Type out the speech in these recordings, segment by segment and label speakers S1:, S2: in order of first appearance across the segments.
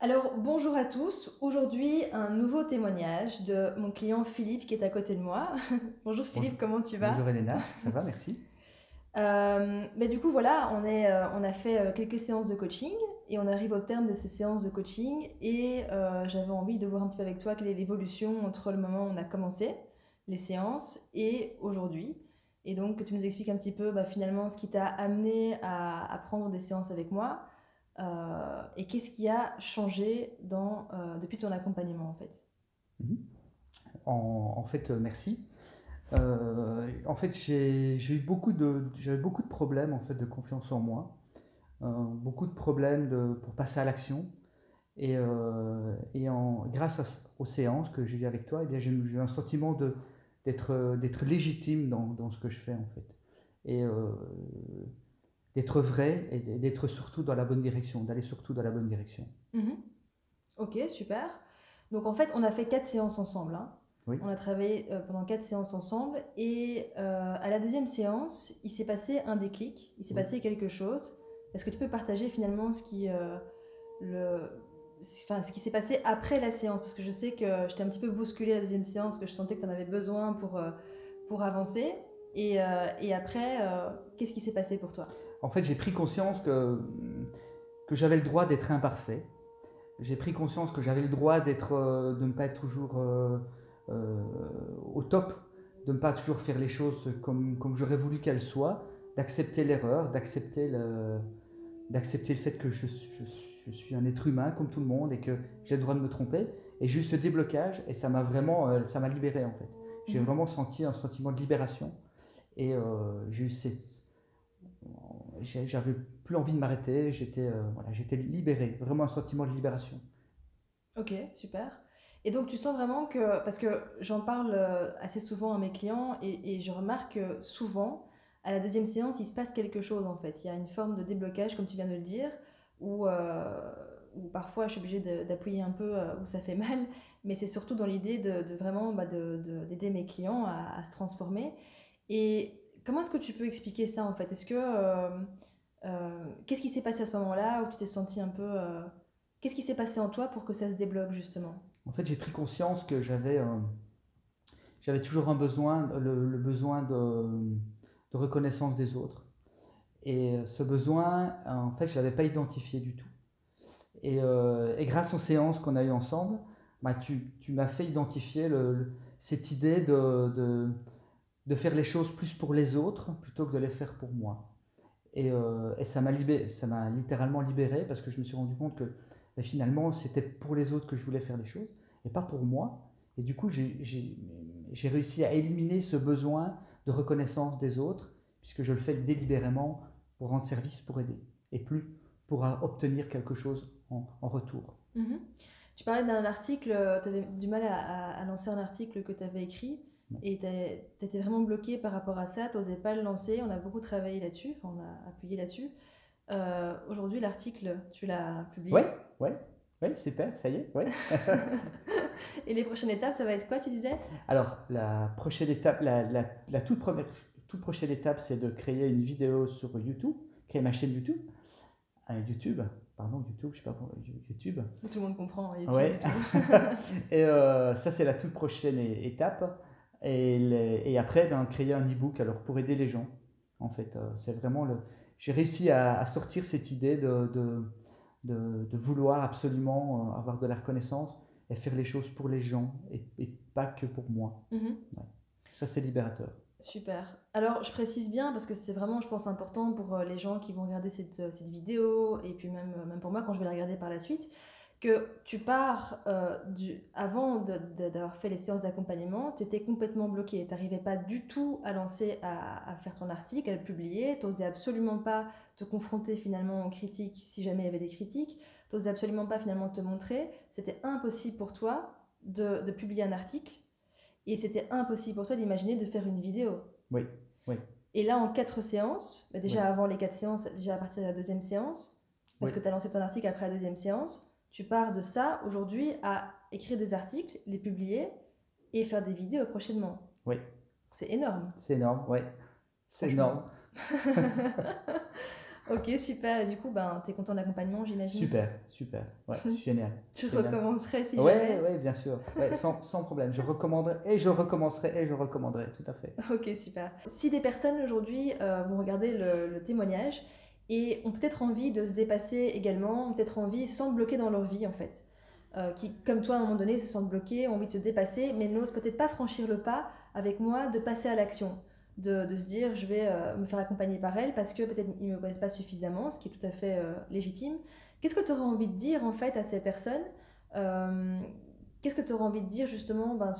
S1: Alors, bonjour à tous. Aujourd'hui, un nouveau témoignage de mon client Philippe qui est à côté de moi. Bonjour
S2: Bonjour,
S1: Philippe, comment tu vas?
S2: bonjour Elena, ça va, merci.
S1: Mais du coup, voilà, on a fait quelques séances de coaching et on arrive au terme de ces séances de coaching et j'avais envie de voir un petit peu avec toi quelle est l'évolution entre le moment où on a commencé les séances et aujourd'hui. Et donc, que tu nous expliques un petit peu finalement ce qui t'a amené à prendre des séances avec moi et qu'est-ce qui a changé depuis ton accompagnement en fait.
S2: Mhm. En fait, merci. En fait, j'avais beaucoup de problèmes en fait de confiance en moi, beaucoup de problèmes pour passer à l'action. Grâce aux séances que j'ai eues avec toi, eh bien, j'ai eu un sentiment d'être légitime dans ce que je fais en fait. Et d'être vrai et d'être surtout dans la bonne direction, d'aller surtout dans la bonne direction.
S1: Mhm. Ok, super. Donc en fait, on a fait 4 séances ensemble, hein.
S2: Oui.
S1: On a travaillé pendant 4 séances ensemble et à la deuxième séance, il s'est passé un déclic, il s'est
S2: Oui.
S1: passé quelque chose. Est-ce que tu peux partager finalement le, ce qui s'est passé après la séance? Parce que je sais que je t'ai un petit peu bousculé la deuxième séance, que je sentais que tu en avais besoin pour avancer. Et après, qu'est-ce qui s'est passé pour toi?
S2: En fait, j'ai pris conscience que j'avais le droit d'être imparfait. J'ai pris conscience que j'avais le droit de ne pas être toujours euh, au top, de ne pas toujours faire les choses comme j'aurais voulu qu'elles soient, d'accepter l'erreur, d'accepter le fait que je suis un être humain comme tout le monde et que j'ai le droit de me tromper. Et j'ai eu ce déblocage et ça m'a libéré en fait. J'ai
S1: Mhm.
S2: vraiment senti un sentiment de libération et j'ai eu j'avais plus envie de m'arrêter, j'étais libéré, vraiment un sentiment de libération.
S1: Ok, super. Et donc tu sens vraiment que, parce que j'en parle assez souvent à mes clients et je remarque que souvent, à la deuxième séance, il se passe quelque chose en fait. Il y a une forme de déblocage, comme tu viens de le dire, où parfois je suis obligée d'appuyer un peu où ça fait mal, mais c'est surtout dans l'idée de vraiment d'aider mes clients à se transformer. Et comment est-ce que tu peux expliquer ça en fait? Qu'est-ce qui s'est passé à ce moment-là où tu t'es senti un peu... qu'est-ce qui s'est passé en toi pour que ça se débloque justement?
S2: En fait, j'ai pris conscience que j'avais toujours un besoin, le besoin de reconnaissance des autres. Et ce besoin, en fait, je ne l'avais pas identifié du tout. Et grâce aux séances qu'on a eues ensemble, bah, tu m'as fait identifier cette idée de faire les choses plus pour les autres plutôt que de les faire pour moi. Et ça m'a littéralement libéré parce que je me suis rendu compte que finalement c'était pour les autres que je voulais faire les choses et pas pour moi. Et du coup, j'ai réussi à éliminer ce besoin de reconnaissance des autres puisque je le fais délibérément pour rendre service, pour aider et plus pour obtenir quelque chose en retour.
S1: Mhm. Tu parlais d'un article, tu avais du mal à lancer un article que tu avais écrit et tu étais vraiment bloqué par rapport à ça, tu n'osais pas le lancer, on a beaucoup travaillé là-dessus, enfin, on a appuyé là-dessus. Aujourd'hui, l'article, tu l'as publié.
S2: Ouais, ouais, ouais, super, ça y est, ouais.
S1: Et les prochaines étapes, ça va être quoi, tu disais?
S2: Alors, la prochaine étape, la toute prochaine étape, c'est de créer une vidéo sur YouTube, créer ma chaîne YouTube. YouTube, pardon, YouTube, je sais pas comment, YouTube.
S1: Tout le monde comprend, hein, YouTube,
S2: Ouais.
S1: YouTube.
S2: Et ça, c'est la toute prochaine étape. Et après, ben, créer un e-book alors pour aider les gens. En fait, c'est vraiment le. J'ai réussi à sortir cette idée de vouloir absolument avoir de la reconnaissance et faire les choses pour les gens et pas que pour moi.
S1: Mhm.
S2: Ouais. Ça, c'est libérateur.
S1: Super. Alors, je précise bien parce que c'est vraiment, je pense, important pour les gens qui vont regarder cette vidéo et puis même pour moi quand je vais la regarder par la suite, que tu pars avant d'avoir fait les séances d'accompagnement, tu étais complètement bloqué. Tu n'arrivais pas du tout à lancer, à faire ton article, à le publier. Tu n'osais absolument pas te confronter finalement aux critiques si jamais il y avait des critiques. Tu n'osais absolument pas finalement te montrer. C'était impossible pour toi de publier un article et c'était impossible pour toi d'imaginer de faire une vidéo.
S2: Oui, oui,
S1: Et là, en 4 séances,
S2: oui,
S1: déjà avant les 4 séances, déjà à partir de la deuxième séance, parce
S2: oui,
S1: que tu as lancé ton article après la deuxième séance, tu pars de ça aujourd'hui à écrire des articles, les publier et faire des vidéos prochainement.
S2: oui.
S1: C'est énorme,
S2: C'est énorme, oui. C'est
S1: franchement.
S2: énorme.
S1: Ok, super. Et du coup, ben, t'es content de l'accompagnement, j'imagine.
S2: Super, super. Ouais, c'est génial.
S1: Tu
S2: Génial.
S1: recommencerais si
S2: Ouais,
S1: jamais.
S2: ouais, bien sûr. Ouais, sans problème. Je recommanderais et je recommencerai et je recommanderai, tout à fait.
S1: Ok, super. Si des personnes aujourd'hui vont regarder le témoignage et ont peut-être envie de se dépasser également, ont peut-être envie, se sentent bloquées dans leur vie en fait, qui, comme toi à un moment donné, se sentent bloquées, ont envie de se dépasser, mais n'osent peut-être pas franchir le pas avec moi de passer à l'action, de se dire je vais me faire accompagner par elle parce que peut-être ils ne me connaissent pas suffisamment, ce qui est tout à fait légitime. Qu'est-ce que tu aurais envie de dire en fait à ces personnes euh, Qu'est-ce que tu aurais envie de dire justement ben,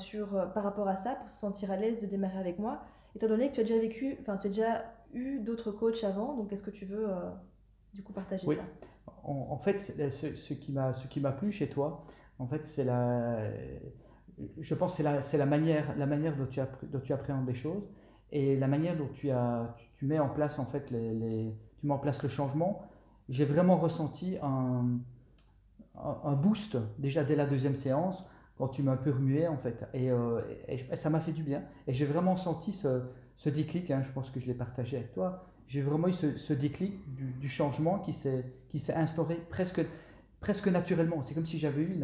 S1: par rapport à ça pour se sentir à l'aise de démarrer avec moi, étant donné que tu as déjà vécu, enfin tu as déjà eu d'autres coachs avant, donc est-ce que tu veux du coup partager
S2: Oui.
S1: ça?
S2: En fait, ce qui m'a plu chez toi, en fait, je pense que c'est la manière dont tu appréhendes les choses et la manière dont tu mets en place en fait tu mets en place le changement. J'ai vraiment ressenti un boost déjà dès la deuxième séance quand tu m'as un peu remué en fait et ça m'a fait du bien et j'ai vraiment senti ce déclic, hein, je pense que je l'ai partagé avec toi. J'ai vraiment eu ce déclic du changement qui s'est instauré presque naturellement. C'est comme si j'avais eu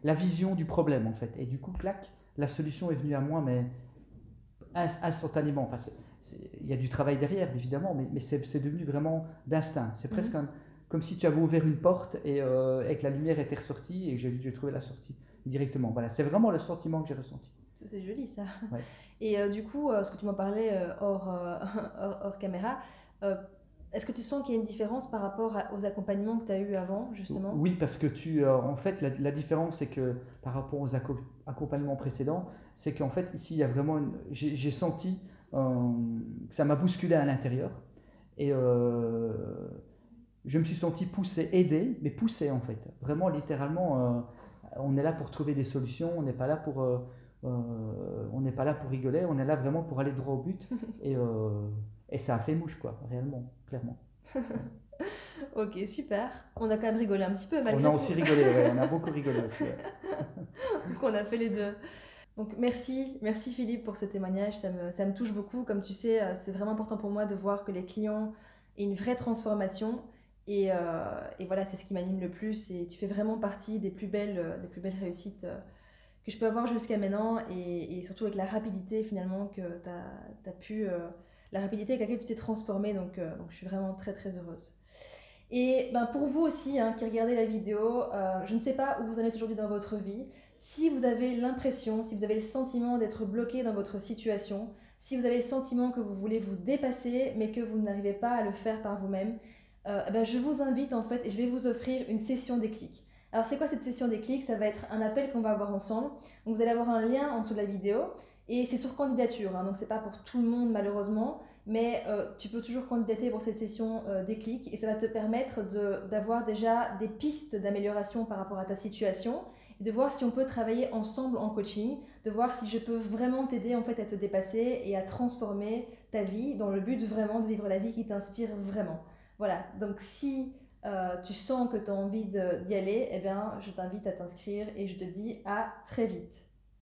S2: la vision du problème en fait. Et du coup, clac, la solution est venue à moi, mais instantanément. Enfin, il y a du travail derrière, évidemment, mais c'est devenu vraiment d'instinct. C'est presque
S1: Mhm.
S2: comme si tu avais ouvert une porte et que la lumière était ressortie et que j'ai trouvé la sortie directement. Voilà, c'est vraiment le sentiment que j'ai ressenti.
S1: C'est joli ça.
S2: Ouais.
S1: Et du coup, parce que tu m'en parlais hors caméra, euh, est-ce que tu sens qu'il y a une différence par rapport aux accompagnements que tu as eu avant, justement?
S2: Oui, parce que en fait, la différence, c'est que par rapport aux accompagnements précédents, c'est qu'en fait, ici, il y a vraiment j'ai senti que ça m'a bousculé à l'intérieur. Et je me suis senti poussé, aidé, mais poussé en fait. Vraiment, littéralement, on est là pour trouver des solutions, on n'est pas là pour rigoler, on est là vraiment pour aller droit au but. Et, euh, et ça a fait mouche, quoi, réellement, clairement. Ouais.
S1: Ok, super. On a quand même rigolé un petit peu
S2: On a
S1: malgré
S2: aussi
S1: tout.
S2: rigolé, ouais, on a beaucoup rigolé aussi. Ouais.
S1: Donc on a fait les deux. Donc merci Philippe pour ce témoignage, ça me touche beaucoup. Comme tu sais, c'est vraiment important pour moi de voir que les clients aient une vraie transformation. Et voilà, c'est ce qui m'anime le plus. Et tu fais vraiment partie des plus belles réussites que je peux avoir jusqu'à maintenant. Et surtout avec la rapidité finalement que tu as pu... la rapidité avec laquelle tu t'es transformée. Donc je suis vraiment très très heureuse. Et ben, pour vous aussi, hein, qui regardez la vidéo, je ne sais pas où vous en êtes aujourd'hui dans votre vie. Si vous avez l'impression, si vous avez le sentiment d'être bloqué dans votre situation, si vous avez le sentiment que vous voulez vous dépasser, mais que vous n'arrivez pas à le faire par vous-même, eh ben, je vous invite en fait, et je vais vous offrir une session déclic. Alors c'est quoi cette session déclic? Ça va être un appel qu'on va avoir ensemble. Donc vous allez avoir un lien en dessous de la vidéo, et c'est sur candidature, hein, donc c'est pas pour tout le monde malheureusement, mais tu peux toujours candidater pour cette session déclic et ça va te permettre d'avoir déjà des pistes d'amélioration par rapport à ta situation et de voir si on peut travailler ensemble en coaching, de voir si je peux vraiment t'aider en fait à te dépasser et à transformer ta vie dans le but vraiment de vivre la vie qui t'inspire vraiment. Voilà, donc si tu sens que tu as envie d'y aller, eh bien je t'invite à t'inscrire et je te dis à très vite.